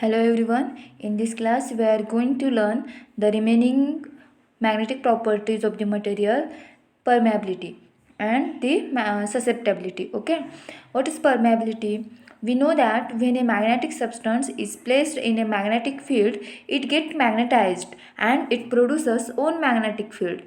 Hello everyone, in this class we are going to learn the remaining magnetic properties of the material, permeability and the susceptibility. Okay, what is permeability? We know that when a magnetic substance is placed in a magnetic field, it gets magnetized and it produces own magnetic field.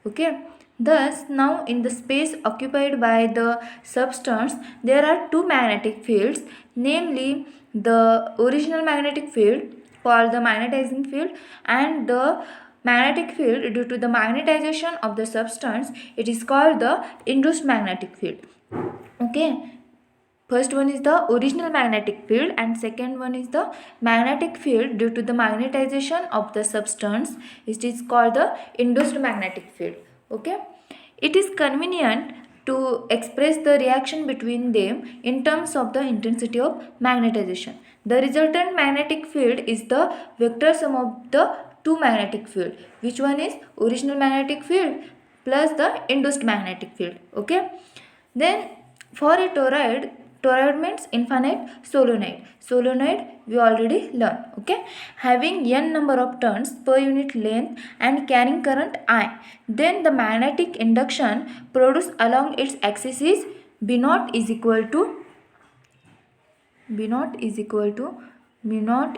Okay, thus now in the space occupied by the substance there are two magnetic fields, namely the original magnetic field called the magnetizing field and the magnetic field due to the magnetization of the substance, it is called the induced magnetic field. Okay, first one is the original magnetic field and second one is the magnetic field due to the magnetization of the substance, it is called the induced magnetic field. Okay, it is convenient to express the reaction between them in terms of the intensity of magnetization. The resultant magnetic field is the vector sum of the two magnetic field. Which one is original magnetic field plus the induced magnetic field. Okay, then for a toroid, toroid means infinite solenoid. Solenoid we already learned. Okay, having n number of turns per unit length and carrying current I. Then the magnetic induction produced along its axis is B naught is equal to mu naught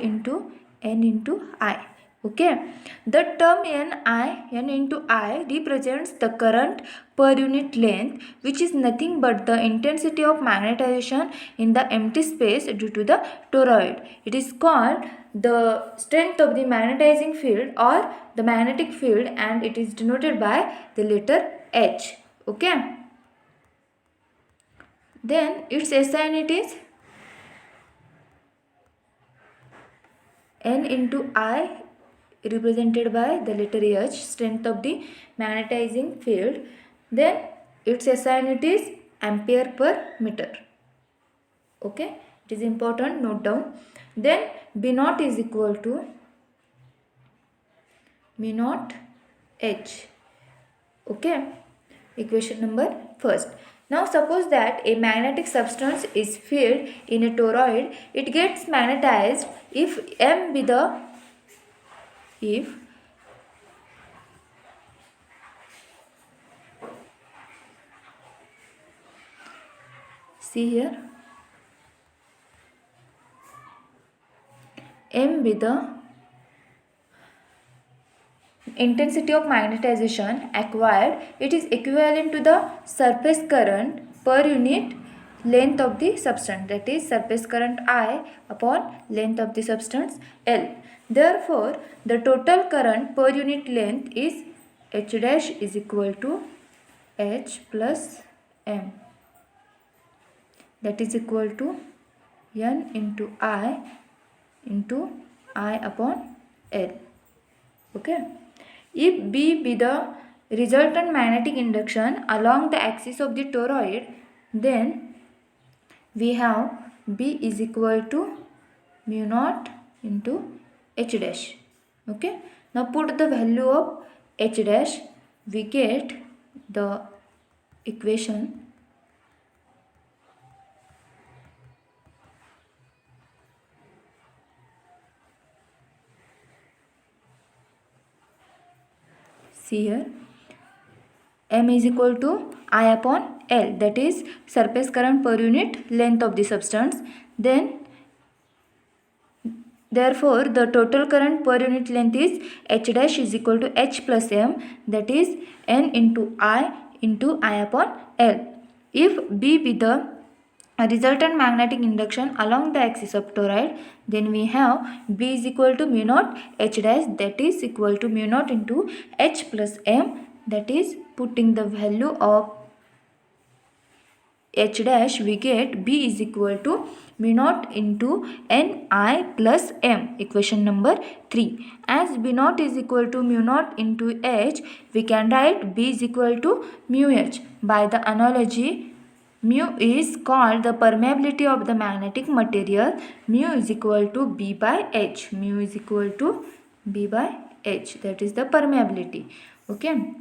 into n into I. Okay, the term n into I represents the current per unit length, which is nothing but the intensity of magnetization in the empty space due to the toroid. It is called the strength of the magnetizing field or the magnetic field and it is denoted by the letter H. Okay, then its SI unit is n into I represented by the letter H, strength of the magnetizing field. Then its SI unit is ampere per meter. Okay, it is important, note down. Then B naught is equal to mu naught H. Okay, equation number first. Now suppose that a magnetic substance is filled in a toroid, it gets magnetized if M be the see here, M be the intensity of magnetization acquired, it is equivalent to the surface current per unit length of the substance, that is surface current I upon length of the substance L. Therefore, the total current per unit length is H dash is equal to H plus M, that is equal to N into I upon L. Okay, if B be the resultant magnetic induction along the axis of the toroid, then we have B is equal to mu naught into H dash. Okay, now put the value of H dash, we get the equation see here, M is equal to I upon L, that is surface current per unit length of the substance. Then therefore the total current per unit length is H dash is equal to H plus M, that is N into I upon L. If B be the resultant magnetic induction along the axis of toroid, then we have B is equal to mu naught H dash, that is equal to mu naught into H plus M, that is putting the value of H dash, we get B is equal to mu naught into Ni plus M, equation number 3. As B naught is equal to mu naught into H, we can write B is equal to mu H. By the analogy, mu is called the permeability of the magnetic material. Mu is equal to B by H. Mu is equal to B by H. That is the permeability. Okay.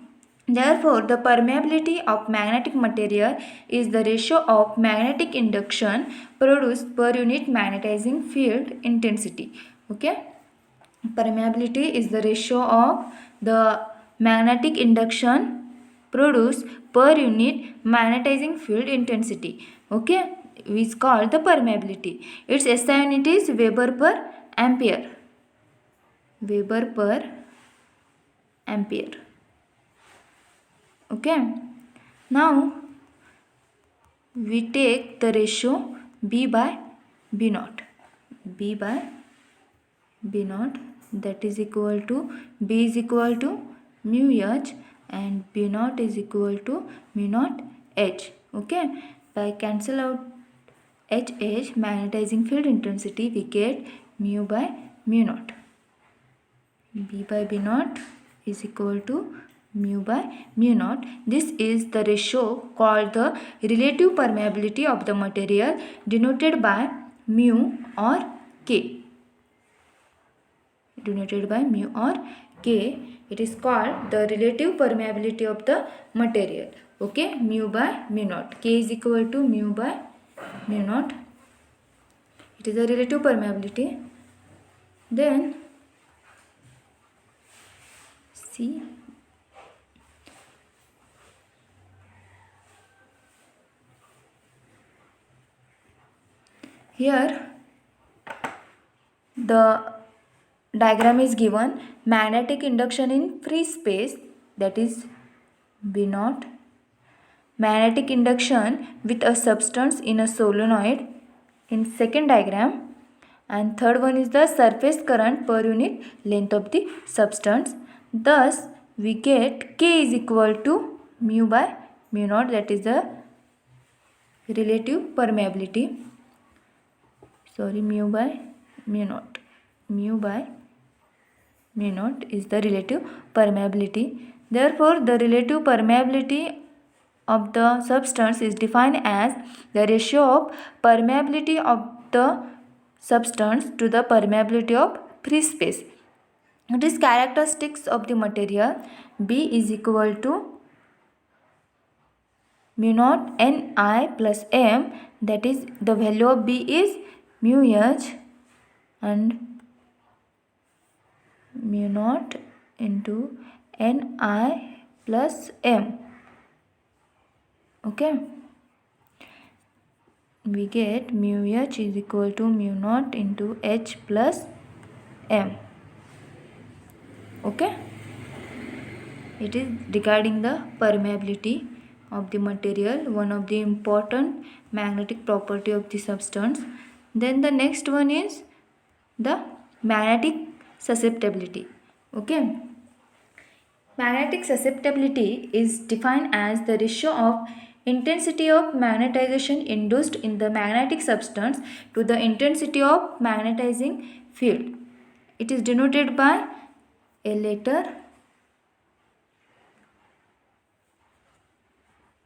Therefore, the permeability of magnetic material is the ratio of magnetic induction produced per unit magnetizing field intensity. Okay, permeability is the ratio of the magnetic induction produced per unit magnetizing field intensity. Okay, is called the permeability. Its SI unit is Weber per ampere. Weber per ampere. Okay, now we take the ratio B by B naught. B by B naught, that is equal to B is equal to mu H and B naught is equal to mu naught H. Okay, by cancel out H, magnetizing field intensity, we get mu by mu naught. B by B naught is equal to mu by mu naught. This is the ratio called the relative permeability of the material, denoted by mu or K. Denoted by mu or K. It is called the relative permeability of the material. Okay, mu by mu naught. K is equal to mu by mu naught. It is the relative permeability. Then see, here the diagram is given. Magnetic induction in free space, that is B naught. Magnetic induction with a substance in a solenoid in second diagram, and third one is the surface current per unit length of the substance. Thus we get K is equal to mu by mu naught, that is the relative permeability. Mu by mu naught. Mu by mu naught is the relative permeability. Therefore, the relative permeability of the substance is defined as the ratio of permeability of the substance to the permeability of free space. It is characteristics of the material. B is equal to mu naught Ni plus M, that is the value of B is mu H and mu naught into Ni plus M. Okay, we get mu H is equal to mu naught into H plus M. Okay, it is regarding the permeability of the material, one of the important magnetic property of the substance. Then the next one is the magnetic susceptibility. Okay, magnetic susceptibility is defined as the ratio of intensity of magnetization induced in the magnetic substance to the intensity of magnetizing field. It is denoted by a letter,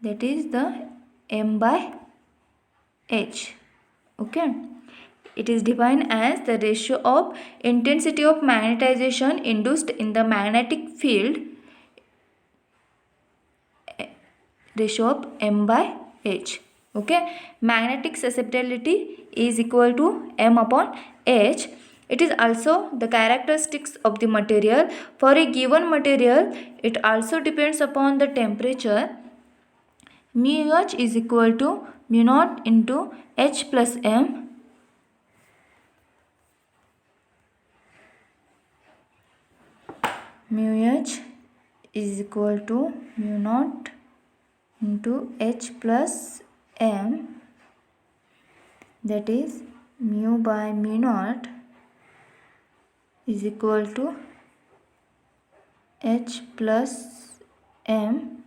that is the M by H. Okay, it is defined as the ratio of intensity of magnetization induced in the magnetic field, ratio of M by H. Okay, magnetic susceptibility is equal to M upon H. It is also the characteristics of the material. For a given material, it also depends upon the temperature. Mu H is equal to mu naught into H plus M. Mu H is equal to mu naught into H plus M, that is mu by mu naught is equal to H plus M.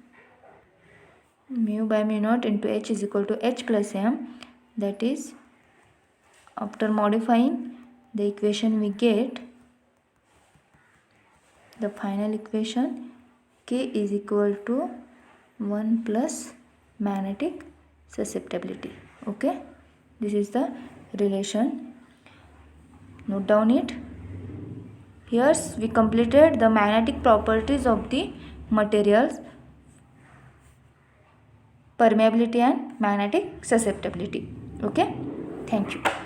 Mu by mu naught into H is equal to H plus M, that is, after modifying the equation, we get the final equation. K is equal to 1 plus magnetic susceptibility. Okay, this is the relation. Note down it. Here we completed the magnetic properties of the materials. permeability and magnetic susceptibility. Okay, thank you.